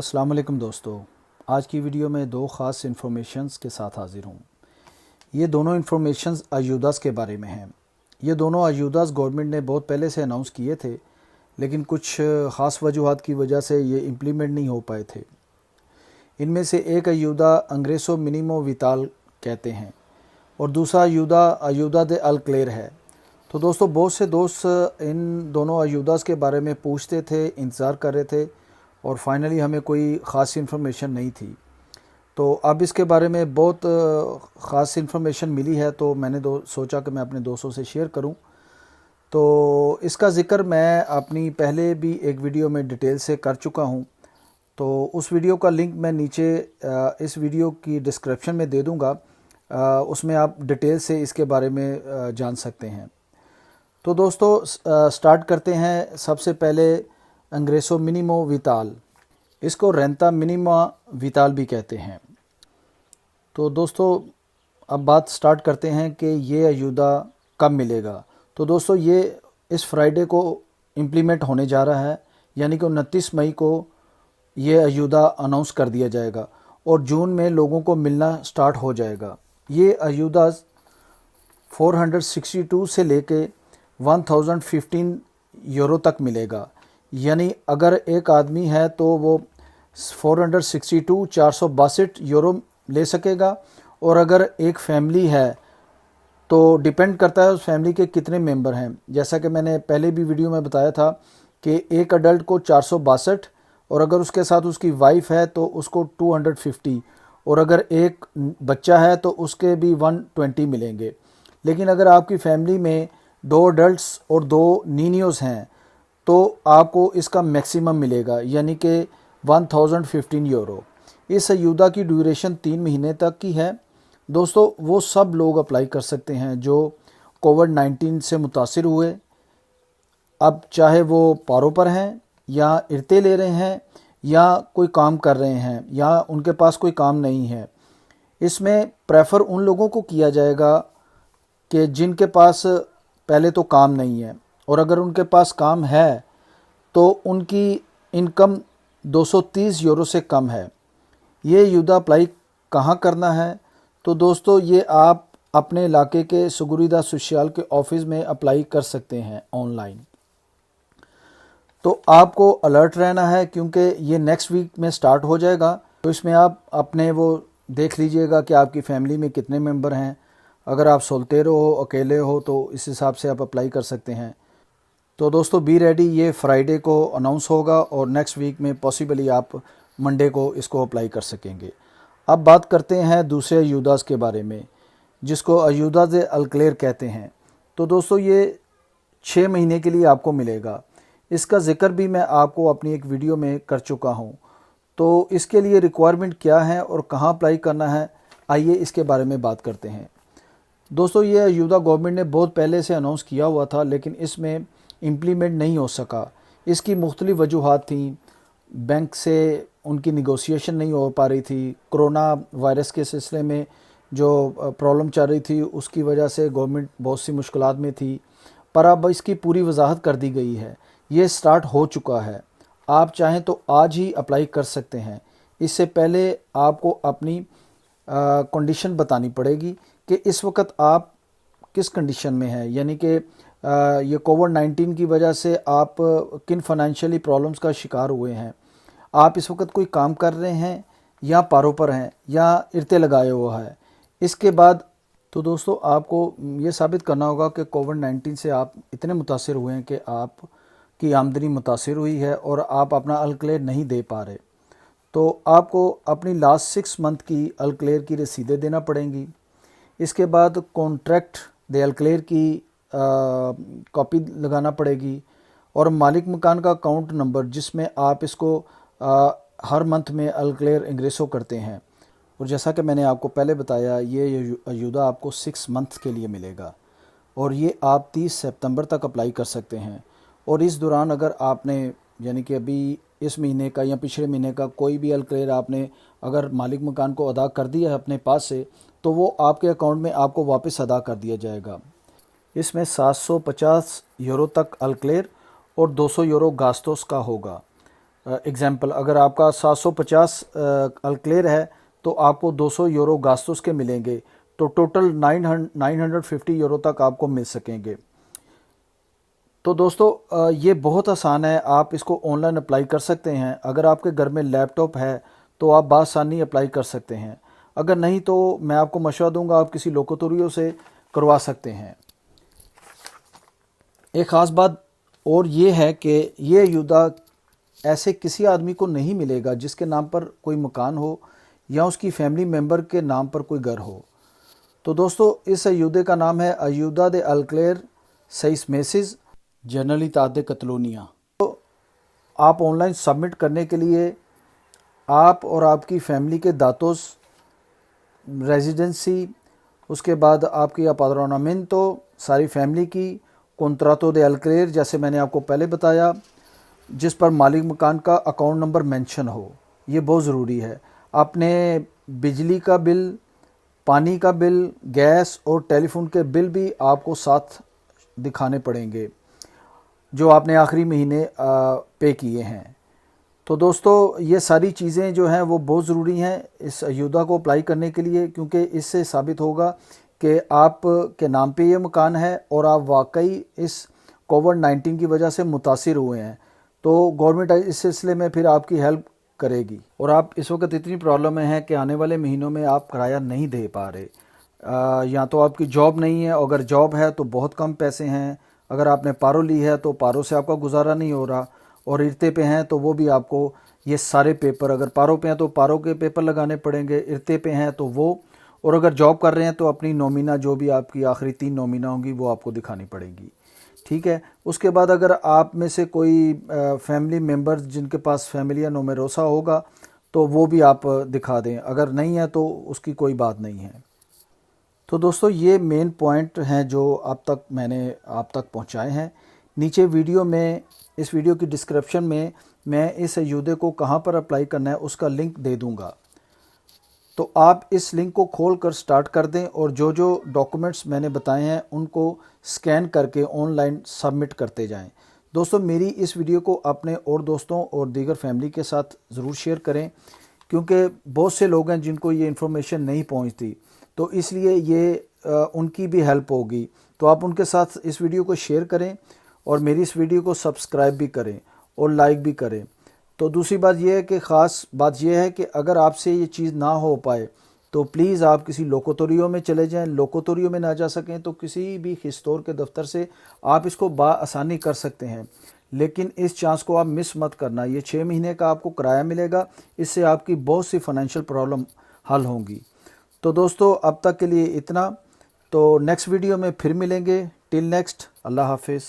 अस्सलाम वालेकुम दोस्तों। आज की वीडियो में दो ख़ास इन्फॉर्मेशंस के साथ हाज़िर हूँ। ये दोनों इन्फॉर्मेशंस अयूदास के बारे में हैं। ये दोनों अयूदास गवर्नमेंट ने बहुत पहले से अनाउंस किए थे, लेकिन कुछ ख़ास वजूहात की वजह से ये इम्प्लीमेंट नहीं हो पाए थे। इनमें से एक अयूदा अंग्रेसो मिनिमो विताल कहते हैं और दूसरा अयूदा दे अल क्लेर है। तो दोस्तों, बहुत से दोस्त इन दोनों अयूदास के बारे में पूछते थे, इंतज़ार कर रहे थे और फाइनली हमें कोई ख़ास इन्फॉर्मेशन नहीं थी। तो अब इसके बारे में बहुत ख़ास इन्फॉर्मेशन मिली है, तो मैंने सोचा कि मैं अपने दोस्तों से शेयर करूं। तो इसका ज़िक्र मैं अपनी पहले भी एक वीडियो में डिटेल से कर चुका हूं, तो उस वीडियो का लिंक मैं नीचे इस वीडियो की डिस्क्रिप्शन में दे दूंगा। उसमें आप डिटेल से इसके बारे में जान सकते हैं। तो दोस्तों, स्टार्ट करते हैं। सबसे पहले अंग्रेसो मिनिमो विताल, इसको रेंता मिनिमा विताल भी कहते हैं। तो दोस्तों, अब बात स्टार्ट करते हैं कि ये अयूदा कब मिलेगा। तो दोस्तों, ये इस फ्राइडे को इम्प्लीमेंट होने जा रहा है, यानी कि 29 मई को ये अयूदा अनाउंस कर दिया जाएगा और जून में लोगों को मिलना स्टार्ट हो जाएगा। ये अयूदा 462 से लेके 1015 यूरो तक मिलेगा। यानी अगर एक आदमी है तो वो 462 यूरो ले सकेगा, और अगर एक फैमिली है तो डिपेंड करता है उस फैमिली के कितने मेंबर हैं। जैसा कि मैंने पहले भी वीडियो में बताया था कि एक अडल्ट को 462, और अगर उसके साथ उसकी वाइफ है तो उसको 250, और अगर एक बच्चा है तो उसके भी 120 मिलेंगे। लेकिन अगर आपकी फैमिली में 2 अडल्ट्स और 2 नीनियोज़ हैं तो आपको इसका मैक्सिमम मिलेगा, यानी कि 1015 यूरो। इस अयूदा की ड्यूरेशन 3 महीने तक की है। दोस्तों, वो सब लोग अप्लाई कर सकते हैं जो कोविड-19 से मुतासिर हुए, अब चाहे वो पारों पर हैं या इरते ले रहे हैं या कोई काम कर रहे हैं या उनके पास कोई काम नहीं है। इसमें प्रेफर उन लोगों को किया जाएगा कि जिनके पास पहले तो काम नहीं है, और अगर उनके पास काम है तो उनकी इनकम 230 यूरो से कम है। ये अयूदा अप्लाई कहाँ करना है? तो दोस्तों, ये आप अपने इलाके के सुगुरिदा सोशल के ऑफिस में अप्लाई कर सकते हैं ऑनलाइन। तो आपको अलर्ट रहना है क्योंकि ये नेक्स्ट वीक में स्टार्ट हो जाएगा। तो इसमें आप अपने वो देख लीजिएगा कि आपकी फैमिली में कितने मेंबर हैं। अगर आप सोलतेरो हो, अकेले हो, तो इस हिसाब से आप अप्लाई कर सकते हैं। तो दोस्तों, बी रेडी, ये फ्राइडे को अनाउंस होगा और नेक्स्ट वीक में पॉसिबली आप मंडे को इसको अप्लाई कर सकेंगे। अब बात करते हैं दूसरे अयूदास के बारे में, जिसको अयूदा दे अल क्लेर कहते हैं। तो दोस्तों, ये 6 महीने के लिए आपको मिलेगा। इसका ज़िक्र भी मैं आपको अपनी एक वीडियो में कर चुका हूँ। तो इसके लिए रिक्वायरमेंट क्या है और कहाँ अप्लाई करना है, आइए इसके बारे में बात करते हैं। दोस्तों, ये अयूदा गवर्नमेंट ने बहुत पहले से अनाउंस किया हुआ था, लेकिन इसमें इम्प्लीमेंट नहीं हो सका। इसकी मुख्तलिफ वजूहात थी। बैंक से उनकी निगोशिएशन नहीं हो पा रही थी। कोरोना वायरस के सिलसिले में जो प्रॉब्लम चल रही थी, उसकी वजह से गवर्नमेंट बहुत सी मुश्किलात में थी। पर अब इसकी पूरी वजाहत कर दी गई है। ये स्टार्ट हो चुका है। आप चाहें तो आज ही अप्लाई कर सकते हैं। इससे पहले आपको अपनी कंडीशन बतानी पड़ेगी कि इस वक्त आप किस कंडीशन में हैं, यानी कि ये कोविड-19 की वजह से आप किन फाइनेंशियली प्रॉब्लम्स का शिकार हुए हैं। आप इस वक्त कोई काम कर रहे हैं या पारों पर हैं या इरते लगाए हुआ है। इसके बाद तो दोस्तों, आपको ये साबित करना होगा कि कोविड-19 से आप इतने मुतासिर हुए हैं कि आपकी आमदनी मुतासिर हुई है और आप अपना अल क्लेर नहीं दे पा रहे। तो आपको अपनी लास्ट 6 मंथ की अल क्लेर की रसीदें देना पड़ेंगी। इसके बाद कॉन्ट्रैक्ट दे अल क्लेर की कॉपी लगाना पड़ेगी, और मालिक मकान का अकाउंट नंबर जिसमें आप इसको हर मंथ में अल क्लेर इंग्रेसो करते हैं। और जैसा कि मैंने आपको पहले बताया, ये अयूदा आपको 6 मंथ के लिए मिलेगा और ये आप 30 सितंबर तक अप्लाई कर सकते हैं। और इस दौरान अगर आपने, यानी कि अभी इस महीने का या पिछले महीने का कोई भी अल क्लेर आपने अगर मालिक मकान को अदा कर दिया है अपने पास से, तो वो आपके अकाउंट में आपको वापस अदा कर दिया जाएगा। इसमें 750 यूरो तक अल क्लेर और 200 यूरो गास्तोस का होगा। एग्जाम्पल अगर आपका 750 अल्क्लेयर है तो आपको 200 यूरो गास्तोस के मिलेंगे, तो टोटल 950 यूरो तक आपको मिल सकेंगे। तो दोस्तों ये बहुत आसान है, आप इसको ऑनलाइन अप्लाई कर सकते हैं। अगर आपके घर में लैपटॉप है तो आप बासानी अप्लाई कर सकते हैं, अगर नहीं तो मैं आपको मशवरा दूंगा आप किसी लोकोतोरियो से करवा सकते हैं। एक ख़ास बात और ये है कि ये युद्धा ऐसे किसी आदमी को नहीं मिलेगा जिसके नाम पर कोई मकान हो या उसकी फैमिली मेम्बर के नाम पर कोई घर हो। तो दोस्तों इस अयूदे का नाम है अयूदा दे अल्क्लेयर 6 meses जनरलितात दे कतलोनिया। तो आप ऑनलाइन सबमिट करने के लिए आप और आपकी फैमिली के दातोस रेजिडेंसी, उसके बाद आपकी अपाद्रोनामेंटो सारी फैमिली की, कॉन्ट्रातो दे अल्क्लेयर जैसे मैंने आपको पहले बताया, जिस पर मालिक मकान का अकाउंट नंबर मेंशन हो, ये बहुत ज़रूरी है। आपने बिजली का बिल, पानी का बिल, गैस और टेलीफोन के बिल भी आपको साथ दिखाने पड़ेंगे जो आपने आखिरी महीने पे किए हैं। तो दोस्तों ये सारी चीज़ें जो हैं वो बहुत ज़रूरी हैं इस अयूदा को अप्लाई करने के लिए, क्योंकि इससे साबित होगा कि आप के नाम पे ये मकान है और आप वाकई इस कोविड-19 की वजह से मुतासिर हुए हैं। तो गवर्नमेंट इस सिलसिले में फिर आपकी हेल्प करेगी। और आप इस वक्त इतनी प्रॉब्लम में हैं कि आने वाले महीनों में आप किराया नहीं दे पा रहे, या तो आपकी जॉब नहीं है, अगर जॉब है तो बहुत कम पैसे हैं, अगर आपने पारो ली है तो पारो से आपका गुजारा नहीं हो रहा, और इरते पे हैं तो वो भी आपको ये सारे पेपर, अगर पारो पे हैं तो पारो के पेपर लगाने पड़ेंगे, इरते पे हैं तो वो, और अगर जॉब कर रहे हैं तो अपनी नोमिना जो भी आपकी आखिरी 3 नोमिना होंगी वो आपको दिखानी पड़ेगी। ठीक है। उसके बाद अगर आप में से कोई फैमिली मेम्बर जिनके पास फैमिलिया नोमेरोसा होगा तो वो भी आप दिखा दें, अगर नहीं है तो उसकी कोई बात नहीं है। तो दोस्तों ये मेन पॉइंट हैं जो अब तक मैंने आप तक पहुंचाए हैं। नीचे वीडियो में, इस वीडियो की डिस्क्रिप्शन में मैं इस अयूदे को कहां पर अप्लाई करना है उसका लिंक दे दूंगा, तो आप इस लिंक को खोल कर स्टार्ट कर दें और जो जो डॉक्यूमेंट्स मैंने बताए हैं उनको स्कैन करके ऑनलाइन सबमिट करते जाएं। दोस्तों मेरी इस वीडियो को अपने और दोस्तों और दीगर फैमिली के साथ ज़रूर शेयर करें, क्योंकि बहुत से लोग हैं जिनको ये इन्फॉर्मेशन नहीं पहुंचती, तो इसलिए ये उनकी भी हेल्प होगी। तो आप उनके साथ इस वीडियो को शेयर करें और मेरी इस वीडियो को सब्सक्राइब भी करें और लाइक भी करें। तो दूसरी बात यह है कि ख़ास बात यह है कि अगर आपसे ये चीज़ ना हो पाए तो प्लीज़ आप किसी लोकोतोरियो में चले जाएं। लोकोतोरियो में ना जा सकें तो किसी भी खिस्तौर के दफ्तर से आप इसको आसानी कर सकते हैं, लेकिन इस चांस को आप मिस मत करना। ये 6 महीने का आपको किराया मिलेगा, इससे आपकी बहुत सी फाइनेंशियल प्रॉब्लम हल होंगी। तो दोस्तों अब तक के लिए इतना, तो नेक्स्ट वीडियो में फिर मिलेंगे। टिल नेक्स्ट, अल्लाह हाफिज़।